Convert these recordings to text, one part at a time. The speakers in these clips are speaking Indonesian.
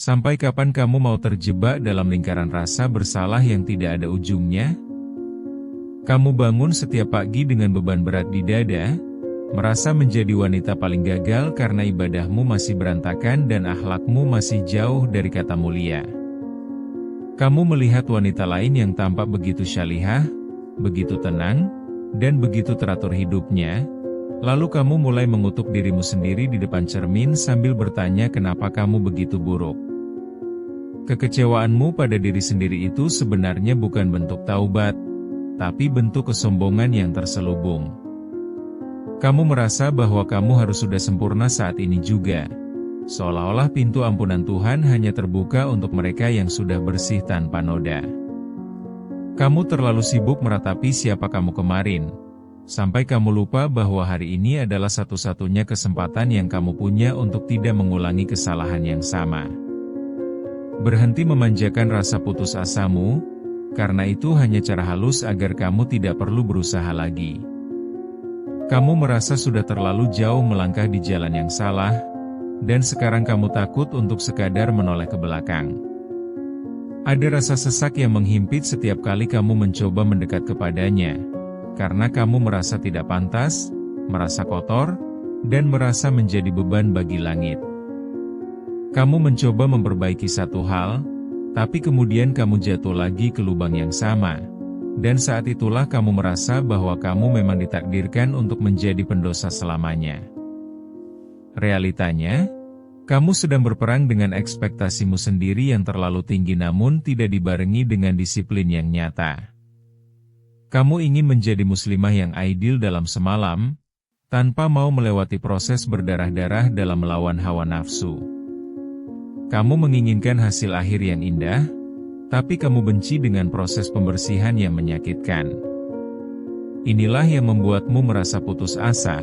Sampai kapan kamu mau terjebak dalam lingkaran rasa bersalah yang tidak ada ujungnya? Kamu bangun setiap pagi dengan beban berat di dada, merasa menjadi wanita paling gagal karena ibadahmu masih berantakan dan akhlakmu masih jauh dari kata mulia. Kamu melihat wanita lain yang tampak begitu syalihah, begitu tenang, dan begitu teratur hidupnya, lalu kamu mulai mengutuk dirimu sendiri di depan cermin sambil bertanya kenapa kamu begitu buruk. Kekecewaanmu pada diri sendiri itu sebenarnya bukan bentuk taubat, tapi bentuk kesombongan yang terselubung. Kamu merasa bahwa kamu harus sudah sempurna saat ini juga, seolah-olah pintu ampunan Tuhan hanya terbuka untuk mereka yang sudah bersih tanpa noda. Kamu terlalu sibuk meratapi siapa kamu kemarin, sampai kamu lupa bahwa hari ini adalah satu-satunya kesempatan yang kamu punya untuk tidak mengulangi kesalahan yang sama. Berhenti memanjakan rasa putus asamu, karena itu hanya cara halus agar kamu tidak perlu berusaha lagi. Kamu merasa sudah terlalu jauh melangkah di jalan yang salah, dan sekarang kamu takut untuk sekadar menoleh ke belakang. Ada rasa sesak yang menghimpit setiap kali kamu mencoba mendekat kepadanya, karena kamu merasa tidak pantas, merasa kotor, dan merasa menjadi beban bagi langit. Kamu mencoba memperbaiki satu hal, tapi kemudian kamu jatuh lagi ke lubang yang sama, dan saat itulah kamu merasa bahwa kamu memang ditakdirkan untuk menjadi pendosa selamanya. Realitanya, kamu sedang berperang dengan ekspektasimu sendiri yang terlalu tinggi namun tidak dibarengi dengan disiplin yang nyata. Kamu ingin menjadi muslimah yang ideal dalam semalam, tanpa mau melewati proses berdarah-darah dalam melawan hawa nafsu. Kamu menginginkan hasil akhir yang indah, tapi kamu benci dengan proses pembersihan yang menyakitkan. Inilah yang membuatmu merasa putus asa,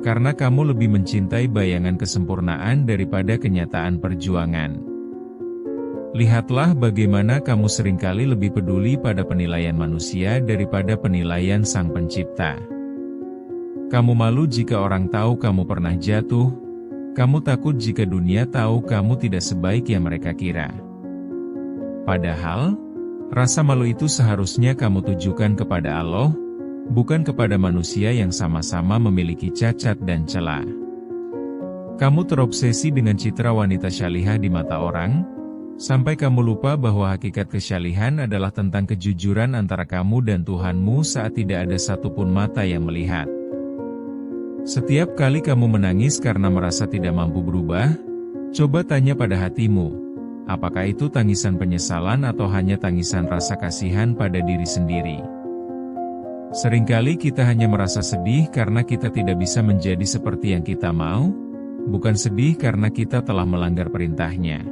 karena kamu lebih mencintai bayangan kesempurnaan daripada kenyataan perjuangan. Lihatlah bagaimana kamu seringkali lebih peduli pada penilaian manusia daripada penilaian Sang Pencipta. Kamu malu jika orang tahu kamu pernah jatuh, kamu takut jika dunia tahu kamu tidak sebaik yang mereka kira. Padahal, rasa malu itu seharusnya kamu tujukan kepada Allah, bukan kepada manusia yang sama-sama memiliki cacat dan celah. Kamu terobsesi dengan citra wanita syalihah di mata orang, sampai kamu lupa bahwa hakikat kesyalihan adalah tentang kejujuran antara kamu dan Tuhanmu saat tidak ada satupun mata yang melihat. Setiap kali kamu menangis karena merasa tidak mampu berubah, coba tanya pada hatimu, apakah itu tangisan penyesalan atau hanya tangisan rasa kasihan pada diri sendiri? Seringkali kita hanya merasa sedih karena kita tidak bisa menjadi seperti yang kita mau, bukan sedih karena kita telah melanggar perintahnya.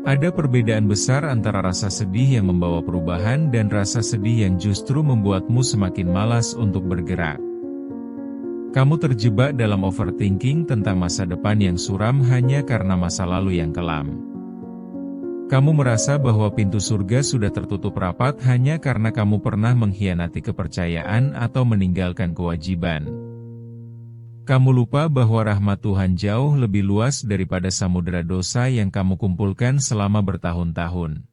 Ada perbedaan besar antara rasa sedih yang membawa perubahan dan rasa sedih yang justru membuatmu semakin malas untuk bergerak. Kamu terjebak dalam overthinking tentang masa depan yang suram hanya karena masa lalu yang kelam. Kamu merasa bahwa pintu surga sudah tertutup rapat hanya karena kamu pernah mengkhianati kepercayaan atau meninggalkan kewajiban. Kamu lupa bahwa rahmat Tuhan jauh lebih luas daripada samudera dosa yang kamu kumpulkan selama bertahun-tahun.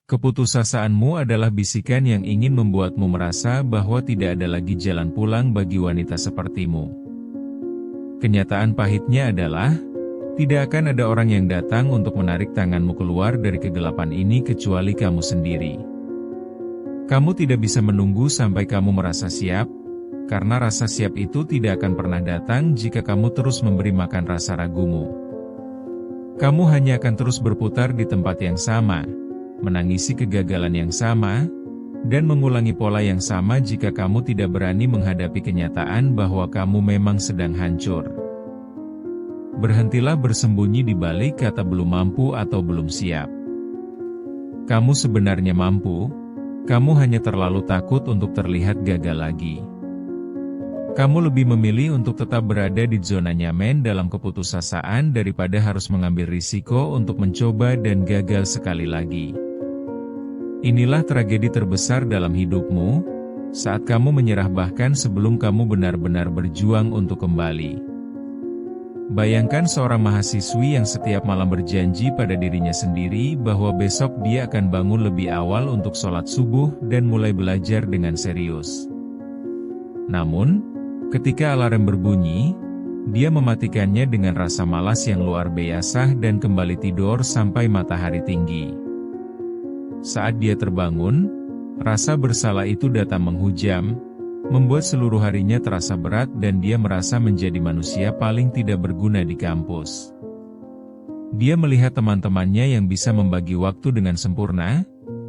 Keputusasaanmu adalah bisikan yang ingin membuatmu merasa bahwa tidak ada lagi jalan pulang bagi wanita sepertimu. Kenyataan pahitnya adalah, tidak akan ada orang yang datang untuk menarik tanganmu keluar dari kegelapan ini kecuali kamu sendiri. Kamu tidak bisa menunggu sampai kamu merasa siap, karena rasa siap itu tidak akan pernah datang jika kamu terus memberi makan rasa ragumu. Kamu hanya akan terus berputar di tempat yang sama, menangisi kegagalan yang sama, dan mengulangi pola yang sama jika kamu tidak berani menghadapi kenyataan bahwa kamu memang sedang hancur. Berhentilah bersembunyi di balik kata belum mampu atau belum siap. Kamu sebenarnya mampu, kamu hanya terlalu takut untuk terlihat gagal lagi. Kamu lebih memilih untuk tetap berada di zona nyaman dalam keputusasaan daripada harus mengambil risiko untuk mencoba dan gagal sekali lagi. Inilah tragedi terbesar dalam hidupmu, saat kamu menyerah bahkan sebelum kamu benar-benar berjuang untuk kembali. Bayangkan seorang mahasiswi yang setiap malam berjanji pada dirinya sendiri bahwa besok dia akan bangun lebih awal untuk sholat subuh dan mulai belajar dengan serius. Namun, ketika alarm berbunyi, dia mematikannya dengan rasa malas yang luar biasa dan kembali tidur sampai matahari tinggi. Saat dia terbangun, rasa bersalah itu datang menghujam, membuat seluruh harinya terasa berat dan dia merasa menjadi manusia paling tidak berguna di kampus. Dia melihat teman-temannya yang bisa membagi waktu dengan sempurna,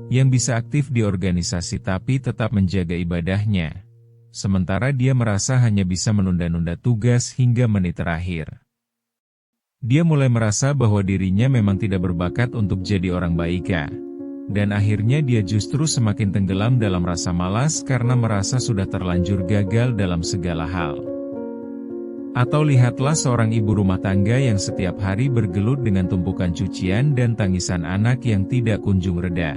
yang bisa aktif di organisasi tapi tetap menjaga ibadahnya. Sementara dia merasa hanya bisa menunda-nunda tugas hingga menit terakhir. Dia mulai merasa bahwa dirinya memang tidak berbakat untuk jadi orang baik. Dan akhirnya dia justru semakin tenggelam dalam rasa malas karena merasa sudah terlanjur gagal dalam segala hal. Atau lihatlah seorang ibu rumah tangga yang setiap hari bergelut dengan tumpukan cucian dan tangisan anak yang tidak kunjung reda.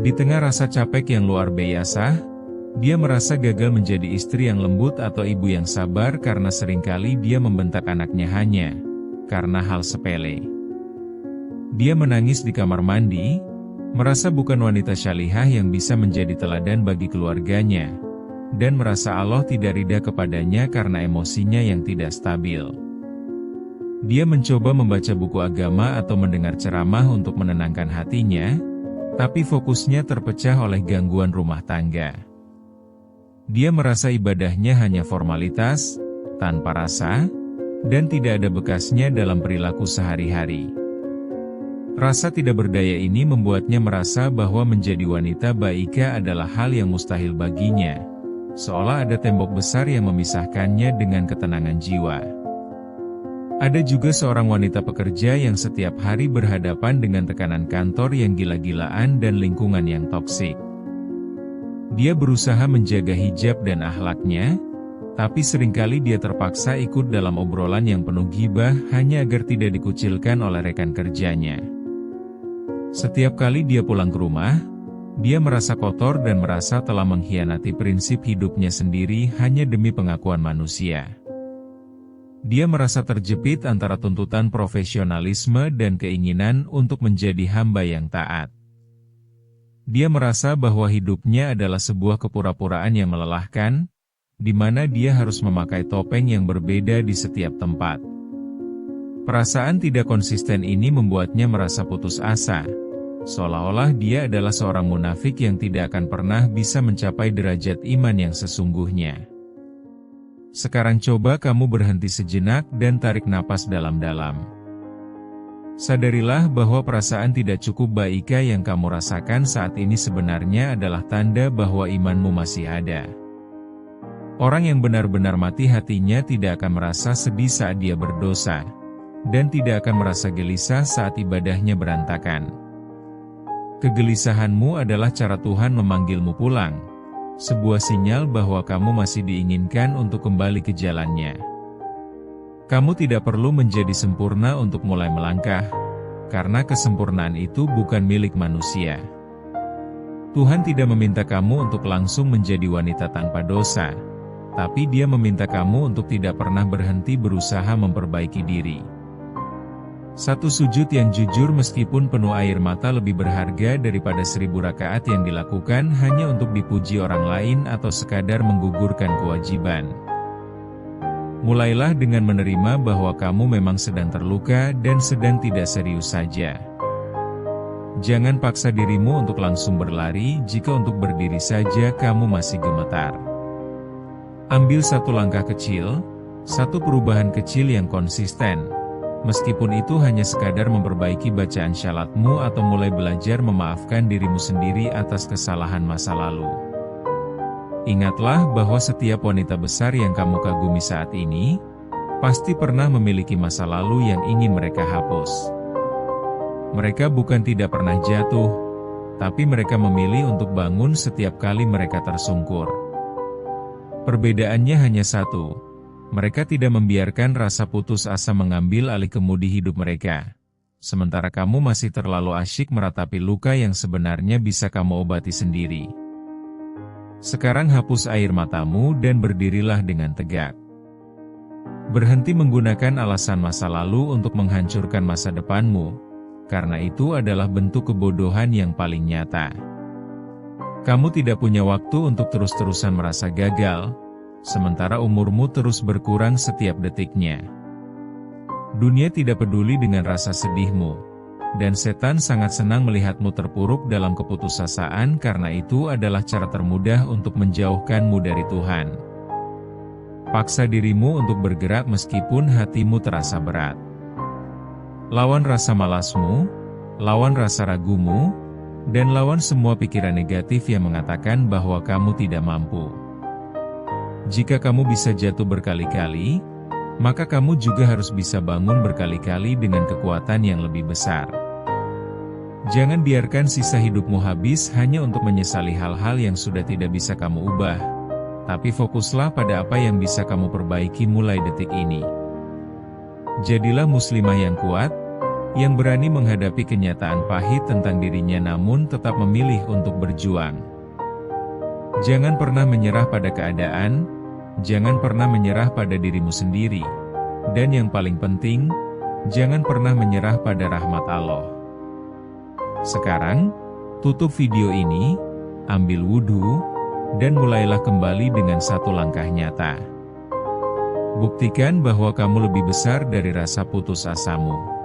Di tengah rasa capek yang luar biasa, dia merasa gagal menjadi istri yang lembut atau ibu yang sabar karena seringkali dia membentak anaknya hanya karena hal sepele. Dia menangis di kamar mandi, merasa bukan wanita syalihah yang bisa menjadi teladan bagi keluarganya, dan merasa Allah tidak ridha kepadanya karena emosinya yang tidak stabil. Dia mencoba membaca buku agama atau mendengar ceramah untuk menenangkan hatinya, tapi fokusnya terpecah oleh gangguan rumah tangga. Dia merasa ibadahnya hanya formalitas, tanpa rasa, dan tidak ada bekasnya dalam perilaku sehari-hari. Rasa tidak berdaya ini membuatnya merasa bahwa menjadi wanita baika adalah hal yang mustahil baginya, seolah ada tembok besar yang memisahkannya dengan ketenangan jiwa. Ada juga seorang wanita pekerja yang setiap hari berhadapan dengan tekanan kantor yang gila-gilaan dan lingkungan yang toksik. Dia berusaha menjaga hijab dan akhlaknya, tapi seringkali dia terpaksa ikut dalam obrolan yang penuh gibah hanya agar tidak dikucilkan oleh rekan kerjanya. Setiap kali dia pulang ke rumah, dia merasa kotor dan merasa telah mengkhianati prinsip hidupnya sendiri hanya demi pengakuan manusia. Dia merasa terjepit antara tuntutan profesionalisme dan keinginan untuk menjadi hamba yang taat. Dia merasa bahwa hidupnya adalah sebuah kepura-puraan yang melelahkan, di mana dia harus memakai topeng yang berbeda di setiap tempat. Perasaan tidak konsisten ini membuatnya merasa putus asa, seolah-olah dia adalah seorang munafik yang tidak akan pernah bisa mencapai derajat iman yang sesungguhnya. Sekarang coba kamu berhenti sejenak dan tarik napas dalam-dalam. Sadarilah bahwa perasaan tidak cukup baika yang kamu rasakan saat ini sebenarnya adalah tanda bahwa imanmu masih ada. Orang yang benar-benar mati hatinya tidak akan merasa sedih saat dia berdosa, dan tidak akan merasa gelisah saat ibadahnya berantakan. Kegelisahanmu adalah cara Tuhan memanggilmu pulang, sebuah sinyal bahwa kamu masih diinginkan untuk kembali ke jalannya. Kamu tidak perlu menjadi sempurna untuk mulai melangkah, karena kesempurnaan itu bukan milik manusia. Tuhan tidak meminta kamu untuk langsung menjadi wanita tanpa dosa, tapi Dia meminta kamu untuk tidak pernah berhenti berusaha memperbaiki diri. Satu sujud yang jujur meskipun penuh air mata lebih berharga daripada 1000 rakaat yang dilakukan hanya untuk dipuji orang lain atau sekadar menggugurkan kewajiban. Mulailah dengan menerima bahwa kamu memang sedang terluka dan sedang tidak serius saja. Jangan paksa dirimu untuk langsung berlari jika untuk berdiri saja kamu masih gemetar. Ambil satu langkah kecil, satu perubahan kecil yang konsisten. Meskipun itu hanya sekadar memperbaiki bacaan syalatmu atau mulai belajar memaafkan dirimu sendiri atas kesalahan masa lalu. Ingatlah bahwa setiap wanita besar yang kamu kagumi saat ini, pasti pernah memiliki masa lalu yang ingin mereka hapus. Mereka bukan tidak pernah jatuh, tapi mereka memilih untuk bangun setiap kali mereka tersungkur. Perbedaannya hanya satu. Mereka tidak membiarkan rasa putus asa mengambil alih kemudi hidup mereka. Sementara kamu masih terlalu asyik meratapi luka yang sebenarnya bisa kamu obati sendiri. Sekarang hapus air matamu dan berdirilah dengan tegak. Berhenti menggunakan alasan masa lalu untuk menghancurkan masa depanmu, karena itu adalah bentuk kebodohan yang paling nyata. Kamu tidak punya waktu untuk terus-terusan merasa gagal, sementara umurmu terus berkurang setiap detiknya. Dunia tidak peduli dengan rasa sedihmu, dan setan sangat senang melihatmu terpuruk dalam keputusasaan karena itu adalah cara termudah untuk menjauhkanmu dari Tuhan. Paksa dirimu untuk bergerak meskipun hatimu terasa berat. Lawan rasa malasmu, lawan rasa ragumu, dan lawan semua pikiran negatif yang mengatakan bahwa kamu tidak mampu. Jika kamu bisa jatuh berkali-kali, maka kamu juga harus bisa bangun berkali-kali dengan kekuatan yang lebih besar. Jangan biarkan sisa hidupmu habis hanya untuk menyesali hal-hal yang sudah tidak bisa kamu ubah, tapi fokuslah pada apa yang bisa kamu perbaiki mulai detik ini. Jadilah muslimah yang kuat, yang berani menghadapi kenyataan pahit tentang dirinya namun tetap memilih untuk berjuang. Jangan pernah menyerah pada keadaan, jangan pernah menyerah pada dirimu sendiri, dan yang paling penting, jangan pernah menyerah pada rahmat Allah. Sekarang, tutup video ini, ambil wudhu, dan mulailah kembali dengan satu langkah nyata. Buktikan bahwa kamu lebih besar dari rasa putus asamu.